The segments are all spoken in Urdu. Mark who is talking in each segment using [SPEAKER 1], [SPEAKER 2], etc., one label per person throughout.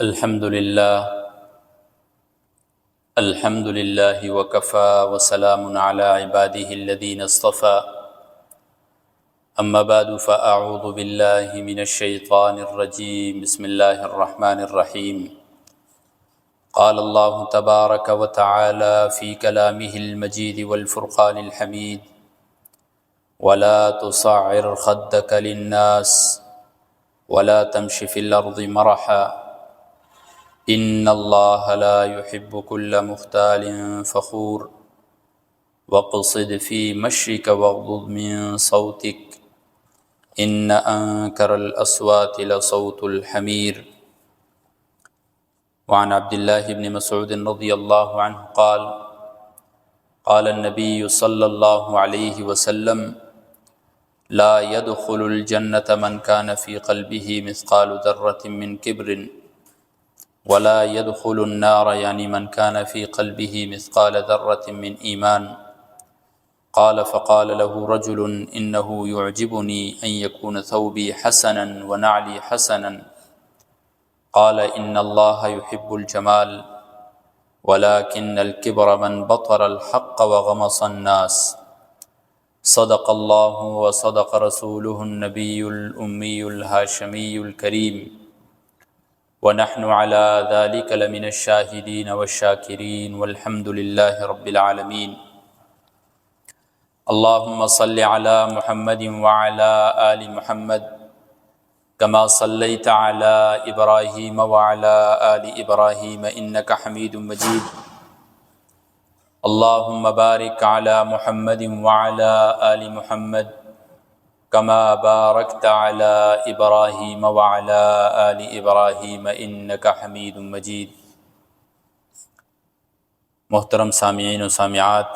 [SPEAKER 1] الحمد لله وكفى وسلام على عباده الذين اصطفى أما بعد فأعوذ بالله من الشيطان الرجيم بسم الله الرحمن الرحيم قال الله تبارك وتعالى في كلامه المجيد والفرقان الحميد ولا تصعر خدك للناس ولا تمش في الأرض مرحا إن الله لا يحب كل مختال فخور واقصد في مشيك واغضض من صوتك إن أنكر الأصوات لصوت الحمير. وعن عبد الله بن مسعود رضي الله عنه قال قال النبي صلى الله عليه وسلم لا يدخل الجنة من كان في قلبه مثقال ذرة من كبر ولا يدخل النار يعني من كان في قلبه مثقال ذرة من إيمان. قال فقال له رجل إنه يعجبني أن يكون ثوبي حسنا ونعلي حسنا. قال إن الله يحب الجمال ولكن الكبر من بطر الحق وغمص الناس. صدق الله وصدق رسوله النبي الأمي الهاشمي الكريم ونحن على ذلك لمن الشاهدين والشاكرين والحمد لله رب العالمين. اللهم صل على محمد وعلى آل محمد كما صليت على إبراهيم وعلى آل إبراهيم إنك حميد مجيد. اللهم بارك على محمد وعلى آل محمد كما باركت على إبراهيم وعلى آل إبراهيم إنك حميد مجيد. محترم سامعین و سامعات،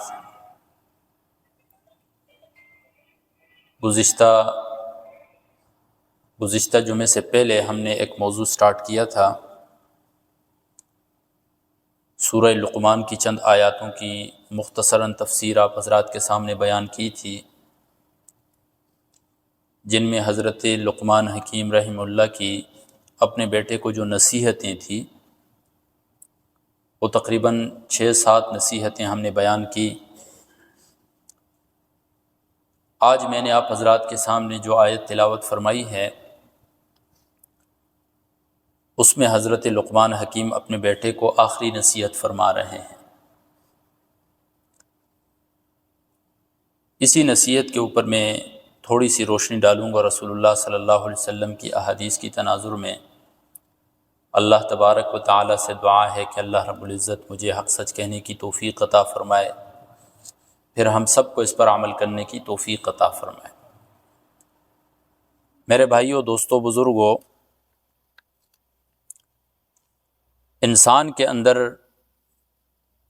[SPEAKER 1] گزشتہ جمعے سے پہلے ہم نے ایک موضوع سٹارٹ کیا تھا، سورہ لقمان کی چند آیاتوں کی مختصراً تفسیر آپ حضرات کے سامنے بیان کی تھی، جن میں حضرت لقمان حکیم رحمہ اللہ کی اپنے بیٹے کو جو نصیحتیں تھیں وہ تقریباً 6-7 نصیحتیں ہم نے بیان کی۔ آج میں نے آپ حضرات کے سامنے جو آیت تلاوت فرمائی ہے اس میں حضرت لقمان حکیم اپنے بیٹے کو آخری نصیحت فرما رہے ہیں۔ اسی نصیحت کے اوپر میں تھوڑی سی روشنی ڈالوں گا۔ رسول اللہ صلی اللہ علیہ وسلم کی احادیث کی تناظر میں اللہ تبارک و تعالی سے دعا ہے کہ اللہ رب العزت مجھے حق سچ کہنے کی توفیق عطا فرمائے، پھر ہم سب کو اس پر عمل کرنے کی توفیق عطا فرمائے۔ میرے بھائیوں، دوستوں، بزرگوں، انسان کے اندر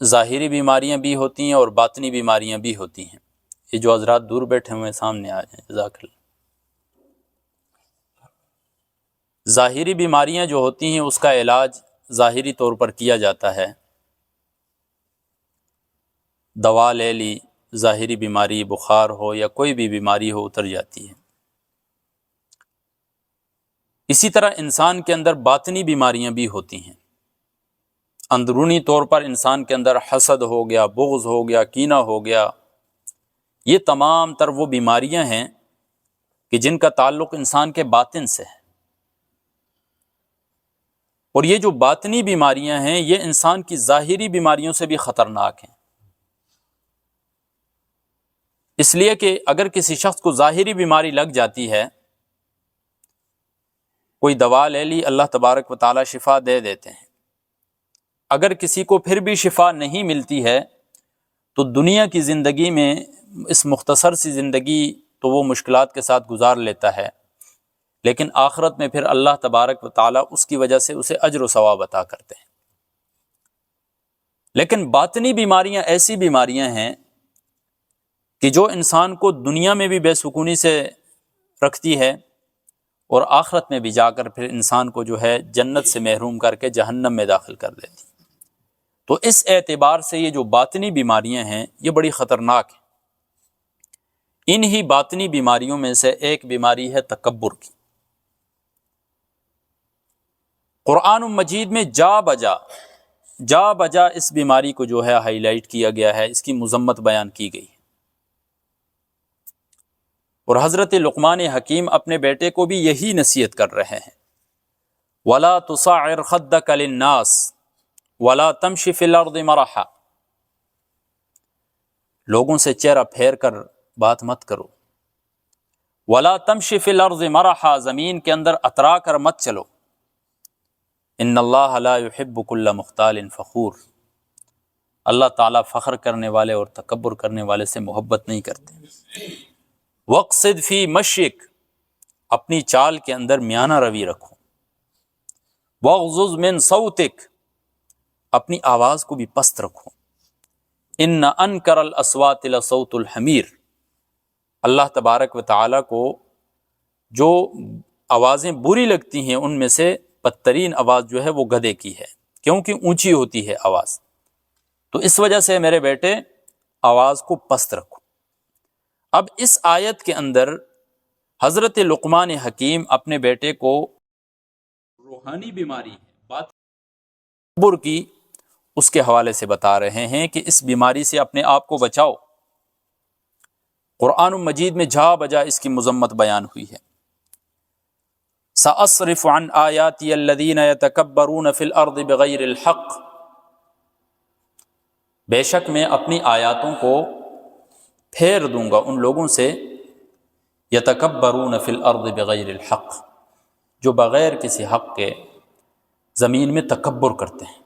[SPEAKER 1] ظاہری بیماریاں بھی ہوتی ہیں اور باطنی بیماریاں بھی ہوتی ہیں۔ یہ جو حضرات دور بیٹھے ہوئے سامنے آ جائیں، جزاک اللہ۔ ظاہری بیماریاں جو ہوتی ہیں اس کا علاج ظاہری طور پر کیا جاتا ہے، دوا لے لی، ظاہری بیماری بخار ہو یا کوئی بھی بیماری ہو اتر جاتی ہے۔ اسی طرح انسان کے اندر باطنی بیماریاں بھی ہوتی ہیں۔ اندرونی طور پر انسان کے اندر حسد ہو گیا، بغض ہو گیا، کینہ ہو گیا، یہ تمام تر وہ بیماریاں ہیں کہ جن کا تعلق انسان کے باطن سے ہے، اور یہ جو باطنی بیماریاں ہیں یہ انسان کی ظاہری بیماریوں سے بھی خطرناک ہیں۔ اس لیے کہ اگر کسی شخص کو ظاہری بیماری لگ جاتی ہے، کوئی دوا لے لی، اللہ تبارک و تعالی شفا دے دیتے ہیں۔ اگر کسی کو پھر بھی شفا نہیں ملتی ہے تو دنیا کی زندگی میں اس مختصر سی زندگی تو وہ مشکلات کے ساتھ گزار لیتا ہے، لیکن آخرت میں پھر اللہ تبارک و تعالی اس کی وجہ سے اسے اجر و ثواب عطا کرتے ہیں۔ لیکن باطنی بیماریاں ایسی بیماریاں ہیں کہ جو انسان کو دنیا میں بھی بے سکونی سے رکھتی ہے اور آخرت میں بھی جا کر پھر انسان کو جو ہے جنت سے محروم کر کے جہنم میں داخل کر دیتی۔ تو اس اعتبار سے یہ جو باطنی بیماریاں ہیں یہ بڑی خطرناک ہیں۔ انہی باطنی بیماریوں میں سے ایک بیماری ہے تکبر کی۔ قرآن مجید میں جا بجا اس بیماری کو جو ہے ہائی لائٹ کیا گیا ہے، اس کی مذمت بیان کی گئی ہے۔ اور حضرت لقمان حکیم اپنے بیٹے کو بھی یہی نصیحت کر رہے ہیں، وَلَا تُصَعِّرْ خَدَّكَ لِلنَّاسِ وَلَا تَمْشِ فِي الْأَرْضِ مَرَحًا، لوگوں سے چہرہ پھیر کر بات مت کرو، وَلَا تَمْشِ فِي الْأَرْضِ مَرَحًا، زمین کے اندر اترا کر مت چلو، ان اللہ لا يحب كل مختال فخور، اللہ تعالیٰ فخر کرنے والے اور تکبر کرنے والے سے محبت نہیں کرتے۔ وَاقْصِدْ فِي مَشْيِكَ، اپنی چال کے اندر میانہ روی رکھو۔ وَاغْضُضْ مِنْ صَوْتِكَ، اپنی آواز کو بھی پست رکھو۔ ان انکر الاصوات لصوت الحمیر، اللہ تبارک و تعالیٰ کو جو آوازیں بری لگتی ہیں ان میں سے بدترین آواز جو ہے وہ گدھے کی ہے، کیونکہ اونچی ہوتی ہے آواز، تو اس وجہ سے میرے بیٹے آواز کو پست رکھو۔ اب اس آیت کے اندر حضرت لقمان حکیم اپنے بیٹے کو روحانی بیماری ہے، بات تکبر کی، اس کے حوالے سے بتا رہے ہیں کہ اس بیماری سے اپنے آپ کو بچاؤ۔ قرآن مجید میں جا بجا اس کی مذمت بیان ہوئی ہے۔ سأصرف عن آیاتی الذین یتکبرون فی الارض بغیر الحق، بے شک میں اپنی آیاتوں کو پھیر دوں گا ان لوگوں سے، یتکبرون فی الارض بغیر الحق، جو بغیر کسی حق کے زمین میں تکبر کرتے ہیں۔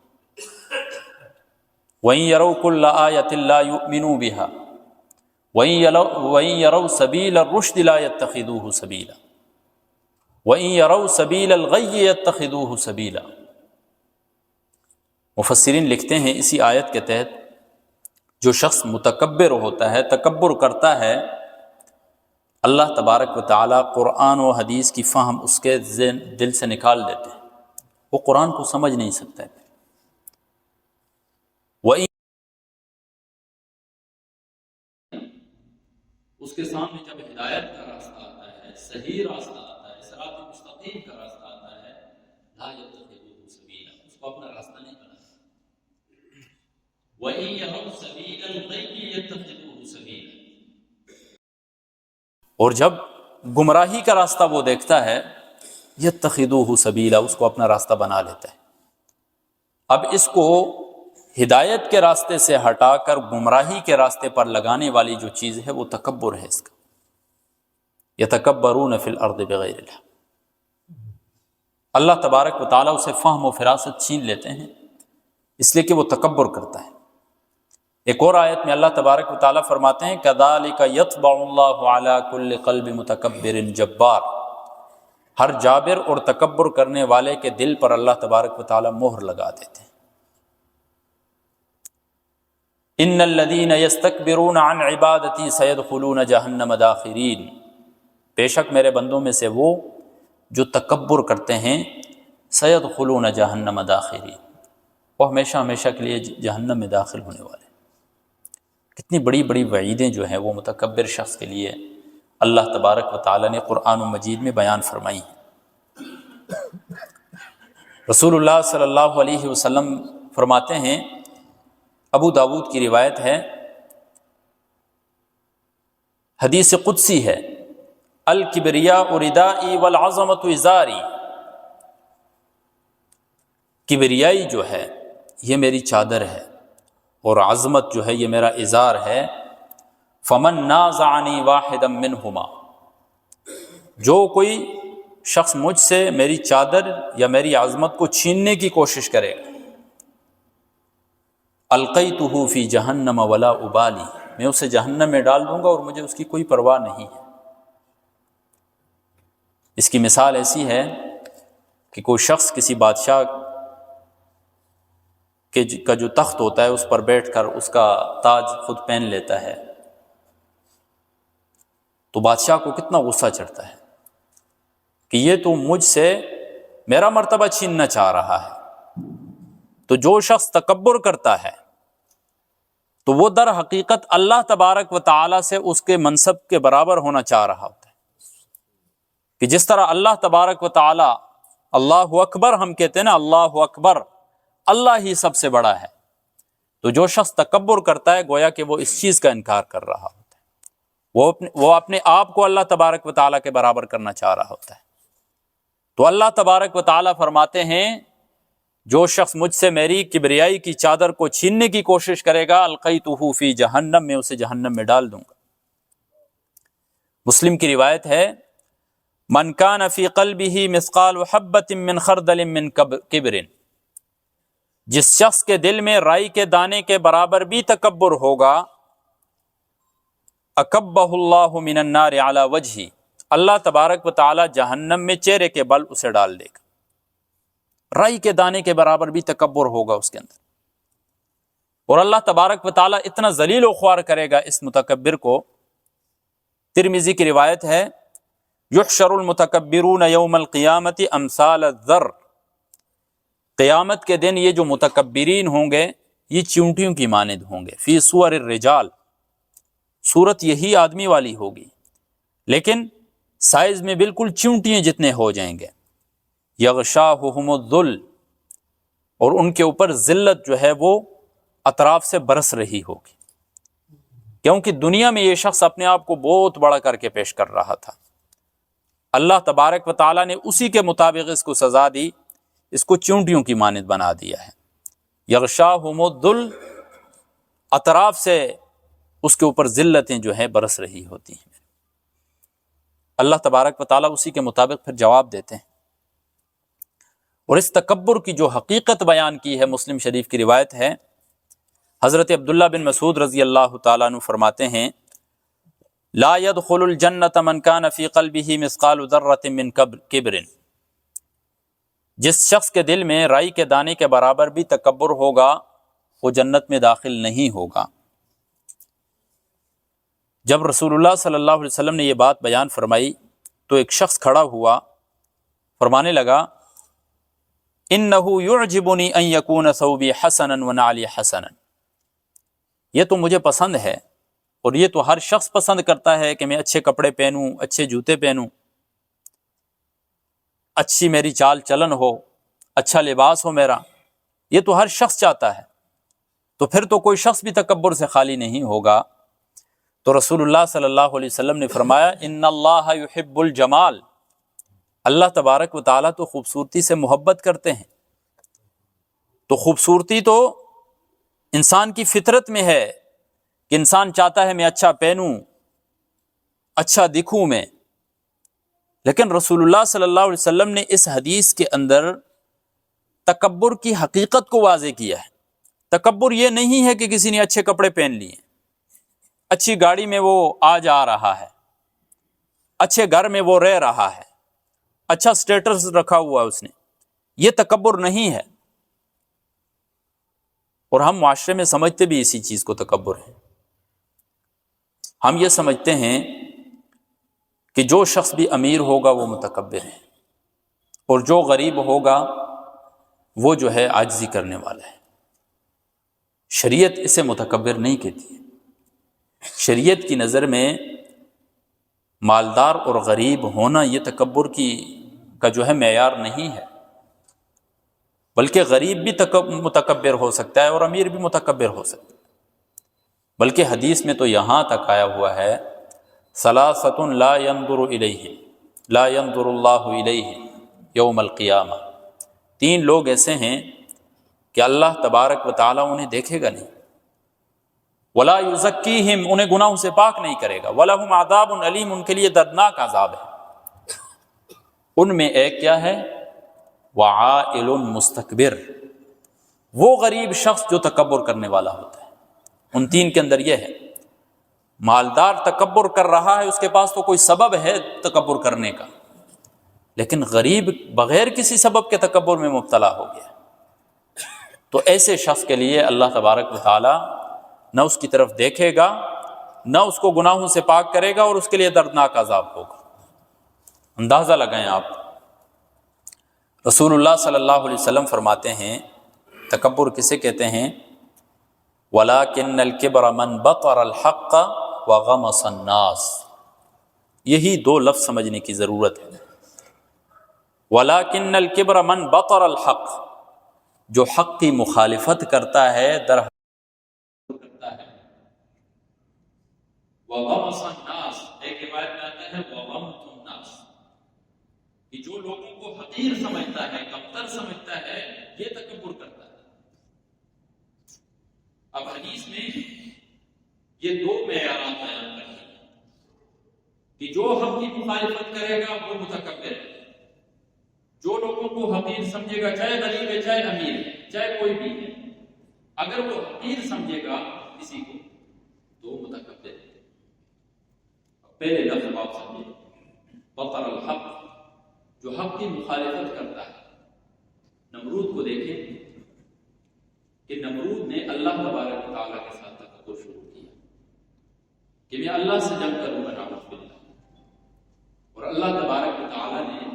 [SPEAKER 1] وَإِن يَرَوْا كُلَّ آیَةٍ لَا يُؤْمِنُوا بِهَا وَإِن يَرَوْا سَبِيلَ الرُّشْدِ لَا يَتَّخِذُوهُ سَبِيلًا وَإِن يَرَوْا سَبِيلَ الْغَيِّ يَتَّخِذُوهُ سَبِيلًا۔ مفسرین لکھتے ہیں اسی آیت کے تحت جو شخص متکبر ہوتا ہے، تکبر کرتا ہے، اللہ تبارک و تعالیٰ قرآن و حدیث کی فہم اس کے دل سے نکال دیتے ہیں، وہ قرآن کو سمجھ نہیں سکتا ہے۔ وَإِن، اس کے سامنے جب ہدایت کا راستہ آتا ہے، صحیح راستہ آتا ہے، صراط مستقیم کا راستہ آتا ہے، لا يتخذوه سبیلا، اس کو اپنا راستہ نہیں بناتا۔ وَإِن يَرَوْا سَبِيلَ الْغَيِّ يَتَّخِذُوهُ سَبِيلًا، اور جب گمراہی کا راستہ وہ دیکھتا ہے، يَتَّخِذُوهُ سَبِيلًا، اس کو اپنا راستہ بنا لیتا ہے۔ اب اس کو ہدایت کے راستے سے ہٹا کر گمراہی کے راستے پر لگانے والی جو چیز ہے وہ تکبر ہے اس کا۔ یتکبرون فی الارض بغیر الحق، اللہ تبارک و تعالیٰ اسے فہم و فراست چھین لیتے ہیں اس لیے کہ وہ تکبر کرتا ہے۔ ایک اور آیت میں اللہ تبارک و تعالیٰ فرماتے ہیں کذالک یطبع اللہ علی کل قلب متکبر جبار، ہر جابر اور تکبر کرنے والے کے دل پر اللہ تبارک و تعالیٰ مہر لگا دیتے ہیں۔ ان الذین یستکبرون عن عبادتی سیدخلون جہنم داخرین، بے شک میرے بندوں میں سے وہ جو تکبر کرتے ہیں، سیدخلون جہنم داخرین، وہ ہمیشہ ہمیشہ کے لیے جہنم میں داخل ہونے والے۔ کتنی بڑی بڑی وعیدیں جو ہیں وہ متکبر شخص کے لیے اللہ تبارک و تعالیٰ نے قرآن مجید میں بیان فرمائی ہیں۔ رسول اللہ صلی اللہ علیہ وسلم فرماتے ہیں، ابو داود کی روایت ہے، حدیث قدسی ہے، الکبریاء ردائی والعظمت ازاری، کبریائی جو ہے یہ میری چادر ہے اور عظمت جو ہے یہ میرا ازار ہے۔ فمن نازعنی واحدا منہما، جو کوئی شخص مجھ سے میری چادر یا میری عظمت کو چھیننے کی کوشش کرے گا، القیتہ فی جہنم ولا ابالی، میں اسے جہنم میں ڈال دوں گا اور مجھے اس کی کوئی پرواہ نہیں ہے۔ اس کی مثال ایسی ہے کہ کوئی شخص کسی بادشاہ کا جو تخت ہوتا ہے اس پر بیٹھ کر اس کا تاج خود پہن لیتا ہے، تو بادشاہ کو کتنا غصہ چڑھتا ہے کہ یہ تو مجھ سے میرا مرتبہ چھیننا چاہ رہا ہے۔ تو جو شخص تکبر کرتا ہے تو وہ در حقیقت اللہ تبارک و تعالیٰ سے اس کے منصب کے برابر ہونا چاہ رہا ہوتا ہے، کہ جس طرح اللہ تبارک و تعالیٰ اللہ اکبر ہم کہتے ہیں نا، اللہ اکبر، اللہ ہی سب سے بڑا ہے، تو جو شخص تکبر کرتا ہے گویا کہ وہ اس چیز کا انکار کر رہا ہوتا ہے، وہ اپنے آپ کو اللہ تبارک و تعالیٰ کے برابر کرنا چاہ رہا ہوتا ہے۔ تو اللہ تبارک و تعالیٰ فرماتے ہیں جو شخص مجھ سے میری کبریائی کی چادر کو چھیننے کی کوشش کرے گا القیتہ فی جہنم، میں اسے جہنم میں ڈال دوں گا۔ مسلم کی روایت ہے من کان فی قلبہ مثقال حبۃ من خردل من کبر، جس شخص کے دل میں رائی کے دانے کے برابر بھی تکبر ہوگا اکبہ اللہ من النار علی وجہہ، اللہ تبارک و تعالی جہنم میں چہرے کے بل اسے ڈال دے گا۔ رائی کے دانے کے برابر بھی تکبر ہوگا اس کے اندر، اور اللہ تبارک و تعالی اتنا ذلیل و خوار کرے گا اس متکبر کو۔ ترمذی کی روایت ہے یحشر المتکبرون یوم القیامت امثال الذر، قیامت کے دن یہ جو متکبرین ہوں گے یہ چیونٹیوں کی مانند ہوں گے، فی صور الرجال، صورت یہی آدمی والی ہوگی لیکن سائز میں بالکل چیونٹیاں جتنے ہو جائیں گے۔ یغشاہم الذل، اور ان کے اوپر ذلت جو ہے وہ اطراف سے برس رہی ہوگی، کیونکہ دنیا میں یہ شخص اپنے آپ کو بہت بڑا کر کے پیش کر رہا تھا، اللہ تبارک و تعالیٰ نے اسی کے مطابق اس کو سزا دی، اس کو چونٹیوں کی مانند بنا دیا ہے۔ یغشاہم الذل، اطراف سے اس کے اوپر ذلتیں جو ہیں برس رہی ہوتی ہیں۔ اللہ تبارک و تعالیٰ اسی کے مطابق پھر جواب دیتے ہیں۔ اور اس تکبر کی جو حقیقت بیان کی ہے مسلم شریف کی روایت ہے، حضرت عبداللہ بن مسعود رضی اللہ تعالیٰ عنہ فرماتے ہیں لا يدخل الجنت من کان فی قلبہ مثقال ذرۃ من کبر، جس شخص کے دل میں رائی کے دانے کے برابر بھی تکبر ہوگا وہ جنت میں داخل نہیں ہوگا۔ جب رسول اللہ صلی اللہ علیہ وسلم نے یہ بات بیان فرمائی تو ایک شخص کھڑا ہوا، فرمانے لگا انہ یعجبنی ان یکون ثوبی حسنا ونعلی حسنا، یہ تو مجھے پسند ہے اور یہ تو ہر شخص پسند کرتا ہے کہ میں اچھے کپڑے پہنوں، اچھے جوتے پہنوں، اچھی میری چال چلن ہو، اچھا لباس ہو میرا، یہ تو ہر شخص چاہتا ہے، تو پھر تو کوئی شخص بھی تکبر سے خالی نہیں ہوگا۔ تو رسول اللہ صلی اللہ علیہ وسلم نے فرمایا ان اللہ یحب الجمال، اللہ تبارک و تعالیٰ تو خوبصورتی سے محبت کرتے ہیں، تو خوبصورتی تو انسان کی فطرت میں ہے کہ انسان چاہتا ہے میں اچھا پہنوں، اچھا دکھوں میں، لیکن رسول اللہ صلی اللہ علیہ وسلم نے اس حدیث کے اندر تکبر کی حقیقت کو واضح کیا ہے۔ تکبر یہ نہیں ہے کہ کسی نے اچھے کپڑے پہن لیے، اچھی گاڑی میں وہ آ جا رہا ہے، اچھے گھر میں وہ رہ رہا ہے، اچھا سٹیٹس رکھا ہوا ہے اس نے، یہ تکبر نہیں ہے۔ اور ہم معاشرے میں سمجھتے بھی اسی چیز کو تکبر ہے۔ ہم یہ سمجھتے ہیں کہ جو شخص بھی امیر ہوگا وہ متکبر ہے، اور جو غریب ہوگا وہ جو ہے عاجزی کرنے والا ہے۔ شریعت اسے متکبر نہیں کہتی ہے۔ شریعت کی نظر میں مالدار اور غریب ہونا یہ تکبر کا جو ہے معیار نہیں ہے، بلکہ غریب بھی متکبر ہو سکتا ہے اور امیر بھی متکبر ہو سکتا ہے۔ بلکہ حدیث میں تو یہاں تک آیا ہوا ہے ثلاثۃ لا ينظر اللہ الیہ یوم القیامہ، 3 لوگ ایسے ہیں کہ اللہ تبارک و تعالیٰ انہیں دیکھے گا نہیں، ولا یزکیہم، انہیں گناہوں سے پاک نہیں کرے گا، ولہم عذاب علیم، ان کے لیے دردناک عذاب ہے۔ ان میں ایک کیا ہے؟ وعائل مستکبر، وہ غریب شخص جو تکبر کرنے والا ہوتا ہے۔ ان 3 کے اندر یہ ہے، مالدار تکبر کر رہا ہے، اس کے پاس تو کوئی سبب ہے تکبر کرنے کا، لیکن غریب بغیر کسی سبب کے تکبر میں مبتلا ہو گیا، تو ایسے شخص کے لیے اللہ تبارک و تعالی نہ اس کی طرف دیکھے گا، نہ اس کو گناہوں سے پاک کرے گا، اور اس کے لیے دردناک عذاب ہوگا۔ اندازہ لگائیں آپ، رسول اللہ صلی اللہ علیہ وسلم فرماتے ہیں تکبر کسے کہتے ہیں؟ وَلَكِنَّ الْكِبْرَ مَنْ بَطَرَ الْحَقَّ وَغَمَصَ النَّاسِ، یہی 2 لفظ سمجھنے کی ضرورت ہے۔ وَلَكِنَّ الْكِبْرَ مَنْ بَطَرَ الْحَقِّ، جو حق کی مخالفت کرتا ہے در کرتا ہے. وَغَمَصَ النَّاسِ، ایک روایت میں آتا ہے وَغَمْتُ النَّاسِ، کہ جو لوگوں کو حقیر سمجھتا ہے، کمتر سمجھتا ہے، یہ تکبر کرتا ہے. اب حدیث میں یہ دو معیارات بیان کرتے ہیں کہ جو حق کی مخالفت کرے گا وہ متکبر ہے، جو لوگوں کو حقیر سمجھے گا، چاہے غریب ہے، چاہے امیر ہے، چاہے کوئی بھی ہے، اگر وہ حقیر سمجھے گا کسی کو تو وہ متکبر ہے. پہلے لفظ آپ سمجھے، بطر الحق، جو حق کی مخالفت کرتا ہے. نمرود کو دیکھیں کہ نمرود نے اللہ تبارک و تعالیٰ کے ساتھ تکبر شروع کیا کہ میں اللہ سے جنگ کروں گا، نعوذ باللہ، اور اللہ تبارک و تعالیٰ نے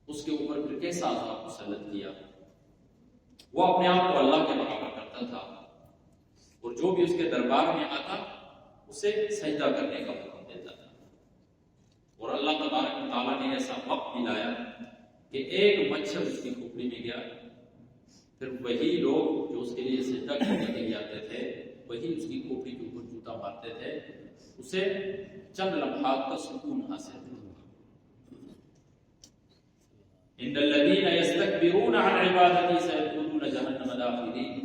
[SPEAKER 1] اس کے اوپر پھر کیسا عذاب مسلط کیا. وہ اپنے آپ کو اللہ کے برابر کرتا تھا اور جو بھی اس کے دربار میں آتا اسے سجدہ کرنے کا حکم دیتا تھا، اور اللہ تبارک و تعالیٰ نے ایسا وقت دلایا کہ ایک مچھر اس کی کھوپڑی میں گیا، پھر وہی لوگ جو اس کے لیے سجدہ کرنے کے لیے آتے تھے وہی اس کی کھوپڑی کے اوپر جوتا مارتے تھے، اسے چند لمحات کا سکون حاصل تھا. ان الذين يستكبرون عن عبادتي سيدخلون جهنم داخرين،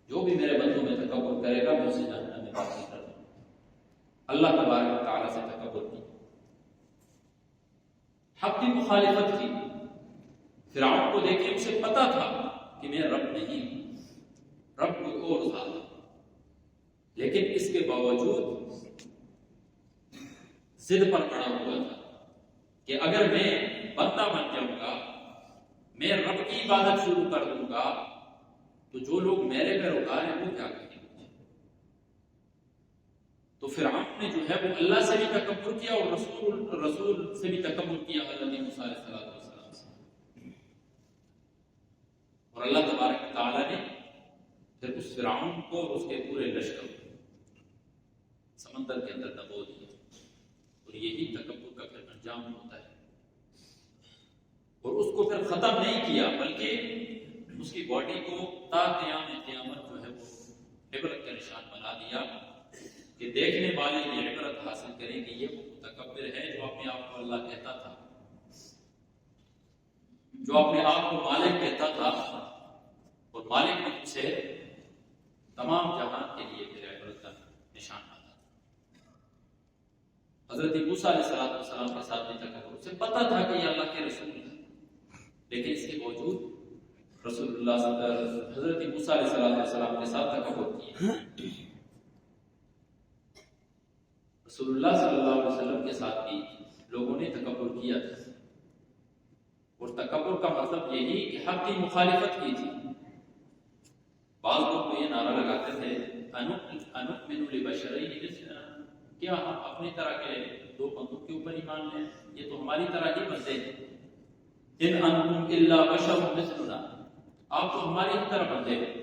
[SPEAKER 1] جو بھی میرے بندوں میں تکبر کرے گا میں اسے جہنم میں داخل کر دوں گا. اللہ تبارک و تعالیٰ سے تکبر کی، حق کی مخالفت کی. فرعون کو دیکھیں، اسے پتا تھا کہ میں رب نہیں ہوں، رب کوئی اور ذات ہے، لیکن اس کے باوجود ضد پر پڑا ہوا تھا کہ اگر میں بندہ بن جاؤں گا، میں رب کی عبادت شروع کر دوں گا تو جو لوگ میرے پیروکار ہیں وہ کیا کہیں گے. تو فرعون نے جو ہے وہ اللہ سے بھی تکبر کیا اور رسول سے بھی تکبر کیا، حضرت موسیٰ علیہ السلام سے. اور اللہ تبارک و تعالیٰ نے پھر اس فرعون کو اور اس کے پورے لشکر کو سمندر کے اندر دبو دیا. اور یہی تکبر کا پھر انجام ہوتا ہے. اور اس کو پھر ختم نہیں کیا بلکہ اس کی باڈی کو تا قیام قیامت جو ہے وہ عبرت کا نشان بنا دیا کہ دیکھنے والے یہ عبرت حاصل کریں کہ یہ وہ متکبر ہے جو اپنے آپ کو اللہ کہتا تھا، جو اپنے آپ کو مالک کہتا تھا، اور مالک نے اسے تمام جہان کے لیے پھر عبرت کا نشان بنا. حضرت موسیٰ علیہ السلام کے ساتھ بھی تکبر، اسے پتا تھا کہ یہ اللہ کے رسول ہیں، لیکن اس کے باوجود رسول اللہ حضرت موسیٰ علیہ السلام کے ساتھ تکبر کیا. رسول اللہ صلی اللہ علیہ وسلم کے ساتھ بھی لوگوں نے تکبر کیا تھا، اور تکبر کا مطلب یہی کہ حق کی مخالفت کی تھی. بعض لوگ تو یہ نعرہ لگاتے تھے انؤمن لبشرین مثلنا، کیا ہم اپنی طرح کے دو بندوں کے اوپر ایمان لیں، یہ تو ہماری طرح ہی بندے ہیں. ان انتم الا بشر مثلنا، آپ تو ہماری ہی طرح بندے ہیں.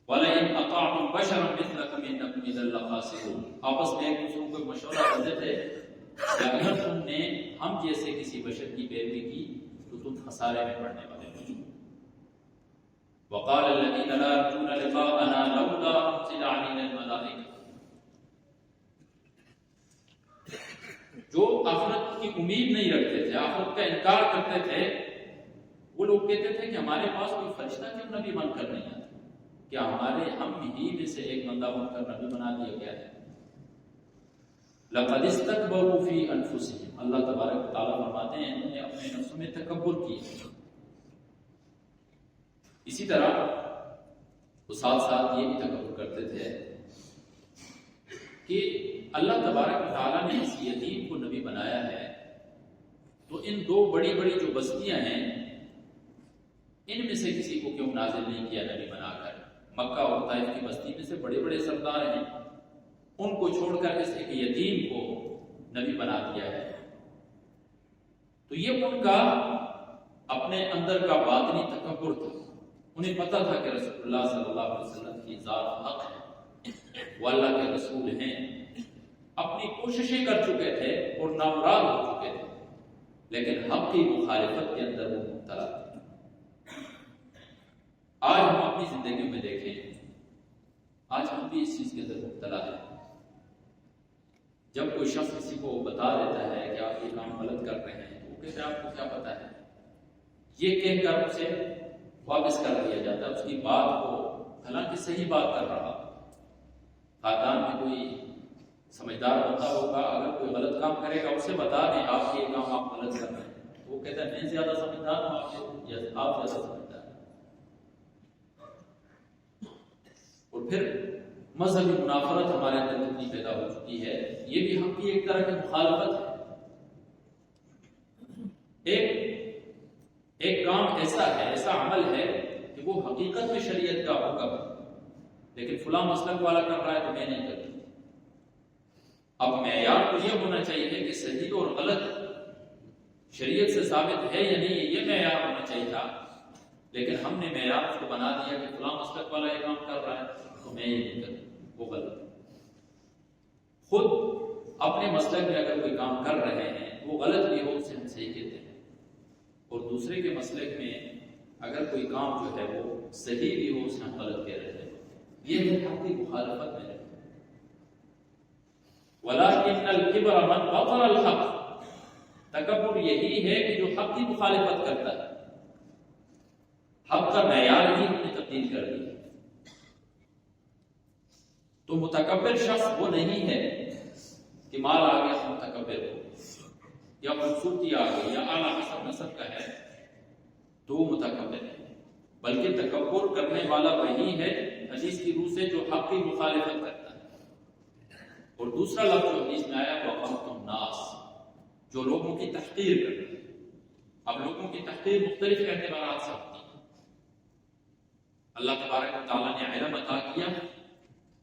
[SPEAKER 1] وَلَئِنْ أَطَعْتُمْ بَشَرًا مِثْلَكُمْ إِنَّكُمْ إِذًا لَخَاسِرُونَ، آپس میں ایک دوسروں کو مشورہ کرتے تھے کہ اگر تم نے ہم جیسے کسی بشر کی پیروی کی تو تم خسارے میں پڑنے والے ہو. وَقَالَ الَّذِينَ لَا يَرْجُونَ لِقَاءَنَا لَوْلَا أُنزِلَ عَلَيْنَا الْمَلَائِكَةُ، جو آخرت کی امید نہیں رکھتے تھے، آخرت کا انکار کرتے تھے، وہ لوگ کہتے تھے کہ ہمارے پاس کوئی فرشتہ کیوں نبی بن کر نہیں آتا، کیا ہم ہی میں سے ایک بندہ بن کر نبی بنا دیا گیا ہے. لَقَدِ اسْتَكْبَرُوا فِي أَنفُسِهِمْ، اللہ تبارک و تعالیٰ فرماتے ہیں انہوں نے اپنے نفسوں میں تکبر کیا. اسی طرح وہ ساتھ ساتھ یہ بھی تکبر کرتے تھے کہ اللہ تبارک و تعالیٰ نے اس یتیم کو نبی بنایا ہے تو ان دو بڑی بڑی جو بستیاں ہیں ان میں سے کسی کو کیوں نازل نہیں کیا نبی بنا کر. مکہ اور طائف کی بستی میں سے بڑے بڑے سردار ہیں، ان کو چھوڑ کر اس ایک یتیم کو نبی بنا دیا ہے. تو یہ ان کا اپنے اندر کا باطنی تکبر تھا. انہیں پتا تھا کہ رسول اللہ صلی اللہ علیہ وسلم کی ذات حق ہے، وہ اللہ کے رسول ہیں، اپنی کوششیں کر چکے تھے اور نامراد ہو چکے تھے، لیکن حق کی مخالفت کے اندر وہ مبتلا ہے۔ آج ہم اپنی زندگی میں دیکھیں، آج ہم بھی اس چیز کے اندر مبتلا ہے۔ جب کوئی شخص کسی کو بتا دیتا ہے کہ آپ یہ کام غلط کر رہے ہیں، وہ کہتے ہیں آپ کو کیا پتا ہے، یہ کہہ کر اسے واپس کر دیا جاتا ہے۔ اس کی بات کو، حالانکہ صحیح بات کر رہا، خاندان میں کوئی سمجھدار بندہ ہوگا، اگر کوئی غلط کام کرے گا اسے بتا دیں آپ یہ کام آپ غلط کر رہے ہیں، وہ کہتا ہے میں زیادہ سمجھدار ہوں آپ زیادہ سمجھدار ہیں۔ اور پھر مذہبی منافرت ہمارے اندر کتنی پیدا ہو چکی ہے، یہ بھی حق کی ایک طرح کی مخالفت ہے۔ ایک کام ایسا ہے، ایسا عمل ہے کہ وہ حقیقت میں شریعت کا حکم ہے، لیکن فلاں مسلک والا کر رہا ہے تو میں نہیں کرتا۔ اب معیار تو یہ ہونا چاہیے کہ صحیح اور غلط شریعت سے ثابت ہے یا نہیں، یہ معیار ہونا چاہیے تھا، لیکن ہم نے معیار اس کو بنا دیا کہ فلاں مسلک والا یہ کام کر رہا ہے تو میں یہ نہیں کرتا، وہ غلط ہے۔ خود اپنے مسلک میں اگر کوئی کام کر رہے ہیں وہ غلط بھی ہو اسے ہم صحیح کہتے ہیں، اور دوسرے کے مسلک میں اگر کوئی کام جو ہے وہ صحیح بھی ہو اسے ہم غلط کہہ رہے ہیں۔ یہ ہے حق کی مخالفت میں ہے۔ وَلَكِنَّ الْكِبْرَ مَنْ بَطَرَ الْحَقِّ، تکبر یہی ہے کہ جو حق کی مخالفت کرتا ہے، حق کا معیار ہی ہم نے تبدیل کر دیا۔ تو متکبر شخص وہ نہیں ہے کہ مال آ گیا تو متکبر ہو، یا خوبصورتی آ گئی، یا اعلیٰ حسب نسب کا ہے تو وہ متکبر ہے، بلکہ تکبر کرنے والا وہی ہے حدیث کی روح سے جو حق کی مخالفت کرتا ہے۔ اور دوسرا لفظ جو حدیث میں آیا وَقَمْتُ النَّاسِ، جو لوگوں کی تحقیر کرتے ہیں۔ اب لوگوں کی تحقیر مختلف اعتبارات سے ہوتی ہے۔ اللہ تبارک و تعالیٰ نے علم عطا کیا،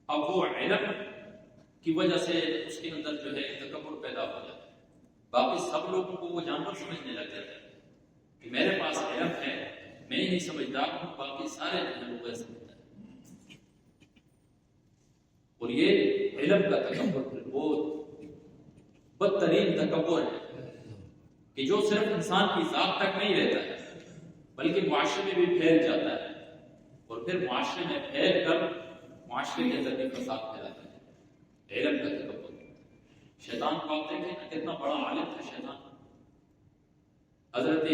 [SPEAKER 1] اب وہ علم کی وجہ سے اس کے اندر جو ہے تکبر پیدا ہو جاتا ہے۔ باقی سب لوگوں کو وہ جانور سمجھنے لگ جاتے ہیں کہ میرے پاس علم ہے، میں ہی سمجھدار ہوں، باقی سارے جو ہیں وہ غیر سمجھدار ہیں۔ اور یہ علم کا تکبر وہ بدترین تکبر ہے کہ جو صرف انسان کی ذات تک نہیں رہتا ہے بلکہ معاشرے میں بھی پھیل جاتا ہے، اور پھر معاشرے میں پھیل کر معاشرے کے اندر بھی فساد پھیلاتا ہے۔ علم کا تکبر، شیطان کو آپ دیکھیں نا کتنا بڑا عالم تھا شیطان۔ حضرت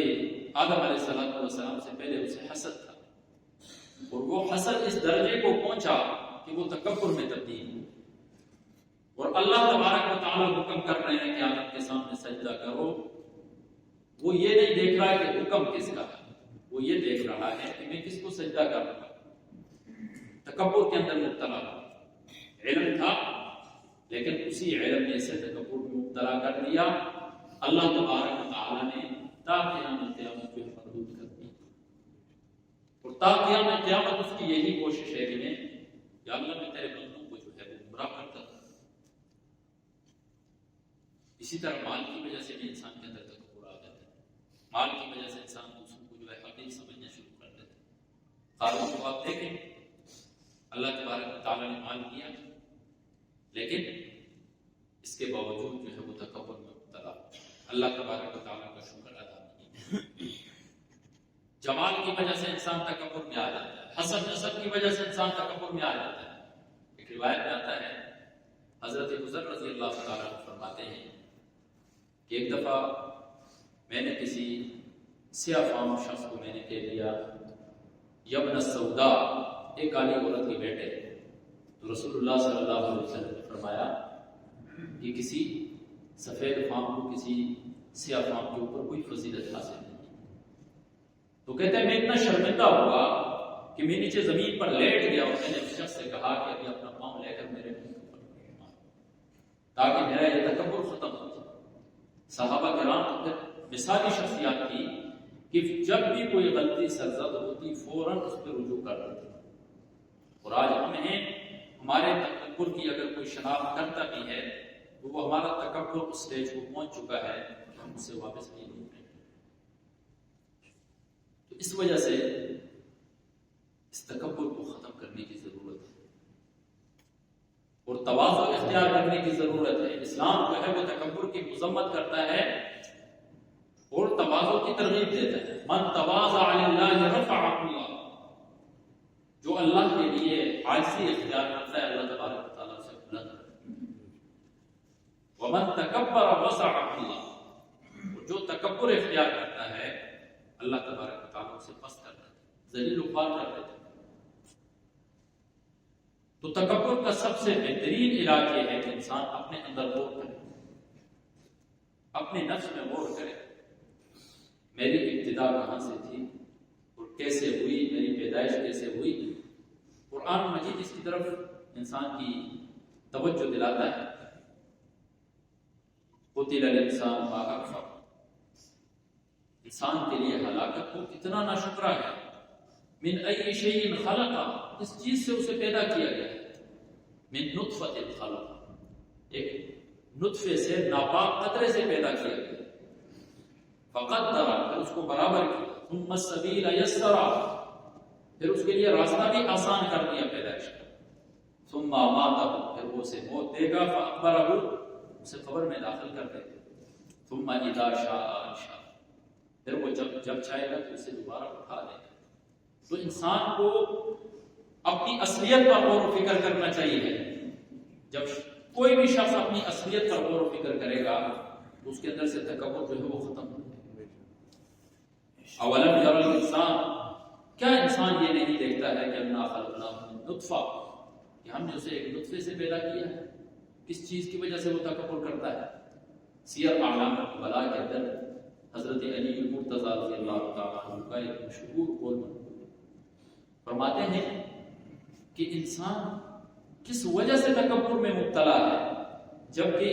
[SPEAKER 1] آدم علیہ السلام سے پہلے اسے حسد تھا، اور وہ حسد اس درجے کو پہنچا کہ وہ تکبر میں تبدیل ہو۔ اور اللہ تبارک و تعالیٰ حکم کر رہے ہیں کہ آدم کے سامنے سجدہ کرو، وہ یہ نہیں دیکھ رہا ہے کہ حکم کس کا ہے، وہ یہ دیکھ رہا ہے کہ میں کس کو سجدہ کر رہا ہوں۔ تکبر کے اندر مبتلا ہوا، علم تھا لیکن اسی علم نے اسے تکبر میں مبتلا کر دیا۔ اللہ تبارک و تعالیٰ نے تا قیامت کو مردود کر دی، اور تا قیامت اس کی یہی کوشش ہے کہ میں یا اللہ میں تیرے بندوں کو جو ہے وہ گمراہ کرتا تھا۔ اسی طرح مال کی وجہ سے بھی انسان کے اندر تکبر آ جاتا ہے، مال کی وجہ سے انسان دوسروں کو جو ہے حقیر سمجھنا شروع کر دیتا ہے۔ قارون کو آپ دیکھیں، اللہ تبارک و تعالیٰ نے مال دیا لیکن اس کے باوجود جو ہے وہ تکبر میں مبتلا، اللہ تبارک و تعالیٰ کا شکر ادا نہیں۔ جمال کی وجہ سے انسان تکبر میں آ جاتا ہے، حسن نسب کی وجہ سے انسان تکبر میں آ جاتا ہے۔ ایک روایت میں آتا ہے، حضرت حذر رضی اللہ تعالیٰ عنہ فرماتے ہیں کہ ایک دفعہ میں نے کسی سیاہ فام شخص کو میں نے کہہ دیا یبن السودا، ایک کالی عورت کے بیٹے، تو رسول اللہ صلی اللہ علیہ وسلم نے فرمایا کہ کسی سفید فام کو کسی سیاہ فام کے اوپر کوئی فضیلت حاصل نہیں۔ تو کہتے ہیں میں اتنا شرمندہ ہوا کہ میں نیچے زمین پر لیٹ گیا، اور میں نے اس شخص سے کہا کہ ابھی اپنا پاؤں لے کر میرے منہ کے اوپر مار، تاکہ میرا یہ تکبر ختم ہو جائے۔ صحابہ کرام تو پھر مثالی شخصیات تھی کہ جب بھی کوئی غلطی سرزد ہوتی فوراً اس پہ رجوع کر دیتے، اور آج ہم ہیں ہمارے تکبر کی اگر کوئی شناخت کرتا بھی ہے تو وہ ہمارا تکبر اس سٹیج کو پہنچ چکا ہے کہ ہم اس سے واپس نہیں ہو رہے۔ تو اس وجہ سے اس تکبر کو ختم کرنے کی ضرورت ہے اور تواضع اختیار کرنے کی ضرورت ہے۔ اسلام جو ہے وہ تکبر کی مذمت کرتا ہے تواضع کی ترغیب دیتا ہے، من تواضع للہ رفعہ اللہ، جو اللہ کے لیے عاجزی اختیار کرتا ہے اللہ تبارک و تعالیٰ سے بلند کرتا ہے۔ ومن تکبر وسعہ اللہ، جو تکبر اختیار کرتا ہے اللہ تبارک و تعالیٰ سے پست کر دیتا ہے، ذلیل و خوار کر دیتا ہے۔ تو تکبر کا سب سے بہترین علاج یہ ہے کہ انسان اپنے اندر غور کرے، اپنے نفس میں غور کرے، میری ابتدا کہاں سے تھی اور کیسے ہوئی، میری پیدائش کیسے ہوئی۔ قرآن مجید اس کی طرف انسان کی توجہ دلاتا ہے۔ قتل الانسان ما اکفر، انسان کے لیے ہلاکت کو کتنا ناشکرا ہے۔ من ای شیء خلق، اس چیز سے اسے پیدا کیا گیا ہے۔ من نطفۃ خلق، ایک نطفے سے ناپاک قطرے سے پیدا کیا گیا، فقدر، پھر اس کو برابر کیا، ثم السبیل یسرا، پھر اس کے لیے راستہ بھی آسان کر دیا پیدائش کا، ثم اماتہ، پھر وہ اسے موت دے گا، فاقبرہ، اسے قبر میں داخل کر دے گا، ثم اذا شاء انشرہ، پھر وہ جب چاہے گا تو اسے دوبارہ اٹھا دے گا۔ تو انسان کو اپنی اصلیت پر غور و فکر کرنا چاہیے۔ جب کوئی بھی شخص اپنی اصلیت پر غور و فکر کرے گا تو اس کے اندر سے تکبر جو ہے وہ ختم ہو جائے گا۔ اولم یری الانسان، کیا انسان یہ نہیں دیکھتا ہے کہ انا خلقناہ من نطفہ، کہ ہم نے اسے ایک نطفے سے پیدا کیا ہے۔ کس چیز کی وجہ سے وہ تکبر کرتا ہے؟ سیر اعلام النبلاء کے اندر حضرت علی المرتضیٰ رضی اللہ تعالیٰ عنہ کا ایک مشہور قول فرماتے ہیں کہ انسان کس وجہ سے تکبر میں مبتلا ہے، جبکہ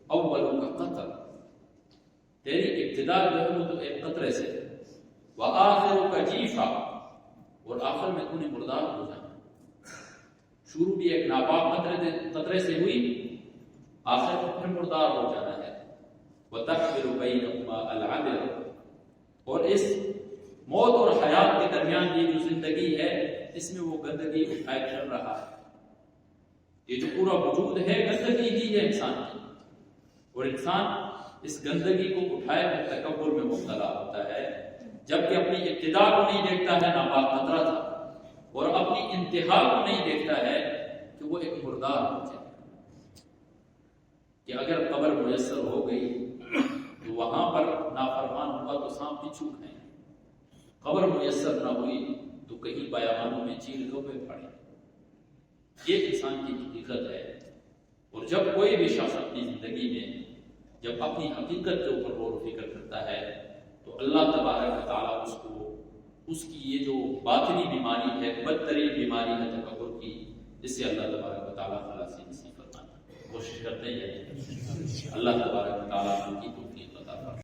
[SPEAKER 1] اولوں کا قطر، تیری ابتدا جو ہے وہ تو ایک قطرے سے، وآخروں کا جیفا، اور آخر میں تو نے مردار ہو جانا۔ شروع بھی ایک ناپاک قطرے سے ہوئی، آخر میں پھر مردار ہو جانا ہے۔ وَتَحْفِرُ بَيْنَهُمَا الْعَدْلُ، اور اس موت اور حیات کے درمیان یہ جو زندگی ہے اس میں وہ گندگی اٹھائے چل رہا ہے۔ یہ جو پورا وجود ہے گندگی ہی ہے انسان کی، اور انسان اس گندگی کو اٹھائے میں تکبر میں مبتلا ہوتا ہے، جبکہ اپنی ابتدا کو نہیں دیکھتا ہے ناپاک قطرہ تھا، اور اپنی انتہا کو نہیں دیکھتا ہے کہ وہ ایک مردار ہو جائے، کہ اگر قبر میسر ہو گئی تو وہاں پر نافرمان ہوگا تو سانپ بچھو کھائیں، قبر میسر نہ ہوئی تو کہیں بیابانوں میں چیل کوے پڑے۔ یہ انسان کی حقیقت ہے۔ اور جب کوئی بھی شخص اپنی زندگی میں جب اپنی حقیقت کے اوپر غور و فکر کرتا ہے تو اللہ تبارک و تعالیٰ اس کو اس کی یہ جو باطنی بیماری ہے، بدترین بیماری ہے تکبر کی، جس سے اللہ تبارک و تعالیٰ خلاصی نصیب فرمانا۔ کوشش کرتے ہیں اللہ تبارک و تعالیٰ کی توفیق